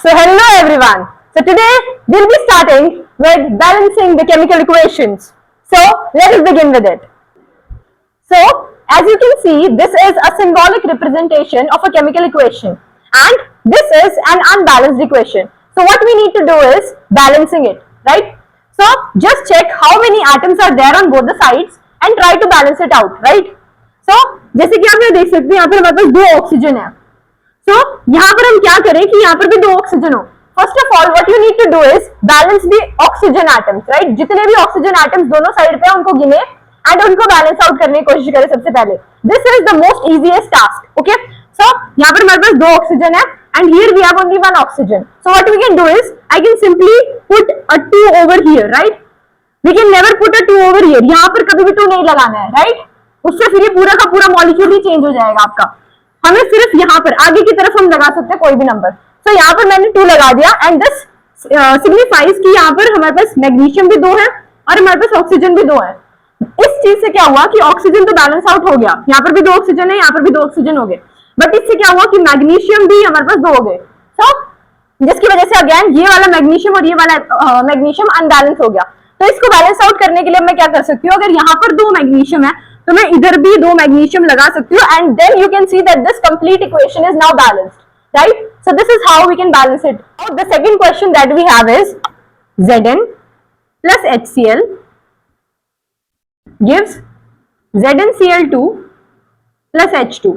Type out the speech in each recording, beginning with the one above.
So hello everyone. So today we'll be starting with balancing the chemical equations. So let us begin with it. So as you can see, this is a symbolic representation of a chemical equation and this is an unbalanced equation. So what we need to do is balancing it, right? So just check how many atoms are there on both the sides and try to balance it out, right? So जैसे कि आप देख सकते हैं यहाँ पर हमारे पास दो ऑक्सीजन है. So यहाँ पर हम क्या करें कि यहाँ पर भी दो ऑक्सीजन हो. First of all what you need to do is balance the oxygen atoms, right? जितने भी ऑक्सीजन एटम्स दोनों साइड पे उनको गिने एंड उनको बैलेंस आउट करने की कोशिश करें सबसे पहले. This is the most easiest task. Okay, so यहाँ पर हमारे पास दो ऑक्सीजन है and here we have only one oxygen. So what we can do is I can simply put a 2 over here, right? We can never put a 2 over here. यहाँ पर कभी भी 2 नहीं लगाना है, राइट? उससे फिर ये पूरा का पूरा मॉलिक्यूल ही चेंज हो जाएगा आपका. हमें सिर्फ यहाँ पर आगे की तरफ हम लगा सकते हैं कोई भी नंबर. सो यहाँ पर मैंने 2 लगा दिया एंड दिस सिग्निफाइज कि यहाँ पर हमारे पास मैग्नीशियम भी 2 है और हमारे पास ऑक्सीजन भी 2 है. इस चीज से क्या हुआ कि ऑक्सीजन तो बैलेंस आउट हो गया, यहाँ पर भी 2 ऑक्सीजन है, यहाँ पर भी 2 ऑक्सीजन हो गए, बट इससे क्या हुआ कि मैग्नीशियम भी हमारे पास 2 हो गए. सो जिसकी वजह से अगेन ये वाला मैग्नीशियम और ये वाला मैग्नीशियम अनबैलेंस हो गया. तो इसको बैलेंस आउट करने के लिए मैं क्या कर सकती हूँ, अगर यहाँ पर 2 मैग्नीशियम है तो मैं इधर भी 2 मैग्नीशियम लगा सकती हूँ and then you can see that this complete equation is now balanced, right? So this is how we can balance it. Now the second question that we have is Zn plus HCl gives ZnCl2 plus H2.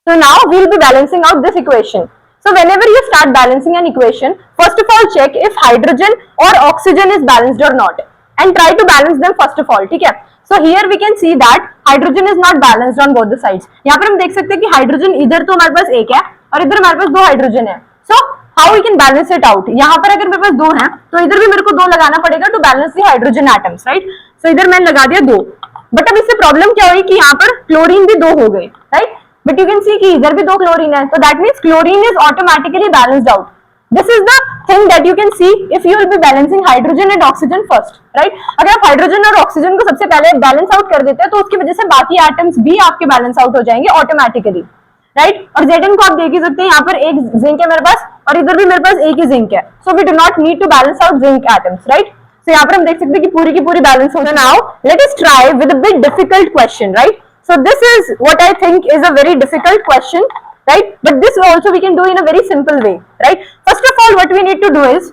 So now we will be balancing out this equation. So whenever you start balancing an equation, first of all check if hydrogen or oxygen is balanced or not and try to balance them first of all. ठीक है? So here we can see that hydrogen is not balanced on both the sides. यहाँ पर हम देख सकते हैं कि hydrogen इधर तो हमारे पास एक है और इधर हमारे पास 2 हाइड्रोजन है. So how we can balance it out? यहाँ पर अगर मेरे पास 2 है तो इधर भी मेरे को 2 लगाना पड़ेगा to balance the hydrogen atoms, right? So इधर मैंने लगा दिया 2. बट अब इससे प्रॉब्लम क्या हुई कि यहाँ पर क्लोरीन भी 2 हो गए, right? But you can see कि इधर भी 2 क्लोरीन है, so that means chlorine is automatically balanced out. This is the thing that you can see if you will be balancing hydrogen and oxygen first, right? अगर आप hydrogen और oxygen को सबसे पहले बैलेंस आउट कर देते हैं तो उसकी वजह से बाकी एटम्स भी आपके बैलेंस आउट हो जाएंगे ऑटोमेटिकली, राइट? और Zn को आप देख ही सकते हैं, यहाँ पर एक जिंक है मेरे पास और इधर भी मेरे पास एक ही जिंक है. So we do not need to balance out zinc atoms, right? So यहाँ पर हम देख सकते हैं कि पूरी बैलेंस हो जाए. Now let us try with a bit difficult question, right? So this is what I think is a very difficult question, right? But this also we can do in a very simple way, right? First of all, what we need to do is,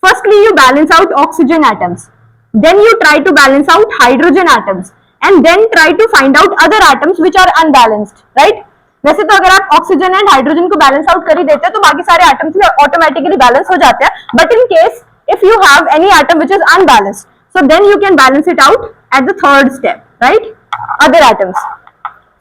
firstly you balance out oxygen atoms, then you try to balance out hydrogen atoms, and then try to find out other atoms which are unbalanced, right? वैसे तो अगर आप oxygen and hydrogen को balance out कर ही देते हैं तो बाकी सारे एटम्स ऑटोमेटिकली बैलेंस हो जाते हैं. But in case if you have any atom which is unbalanced, so then you can balance it out at the third step, right? Other atoms.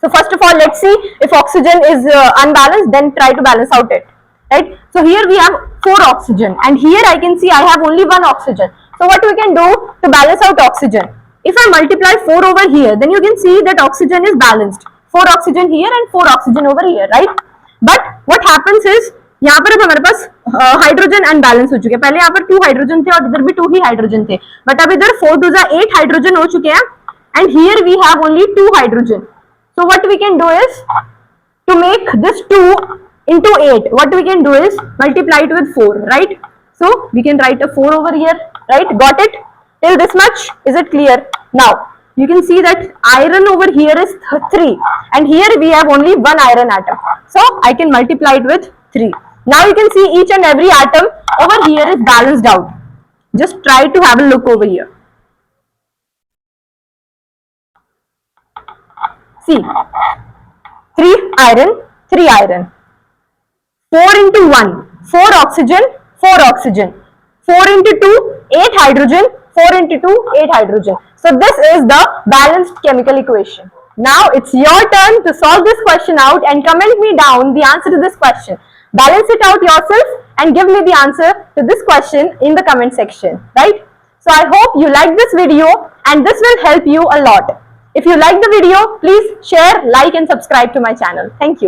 So first of all, let's see if oxygen is unbalanced, then try to balance out it, right? So here we have 4 oxygen and here I can see I have only 1 oxygen. So what we can do to balance out oxygen? If I multiply 4 over here, then you can see that oxygen is balanced. 4 oxygen here and 4 oxygen over here, right? But what happens is यहाँ पर अब हमारे पास hydrogen unbalance हो चुके हैं. पहले यहाँ पर 2 हाइड्रोजन थे और इधर भी 2 ही हाइड्रोजन थे, बट अब इधर 4 2 8 हाइड्रोजन हो चुके हैं and here we have only 2 hydrogen. So what we can do is to make this 2 into 8, what we can do is multiply it with 4, right? So we can write a 4 over here, right? Got it? Till this much, is it clear? Now you can see that iron over here is 3 and here we have only 1 iron atom. So I can multiply it with 3. Now you can see each and every atom over here is balanced out. Just try to have a look over here. See, 3 iron, 3 iron, 4 into 1, 4 oxygen, 4 oxygen, 4 into 2, 8 hydrogen, 4 into 2, 8 hydrogen. So this is the balanced chemical equation. Now it's your turn to solve this question out and comment me down the answer to this question. Balance it out yourself and give me the answer to this question in the comment section, right? So I hope you like this video and this will help you a lot. If you like the video, please share, like and subscribe to my channel. Thank you.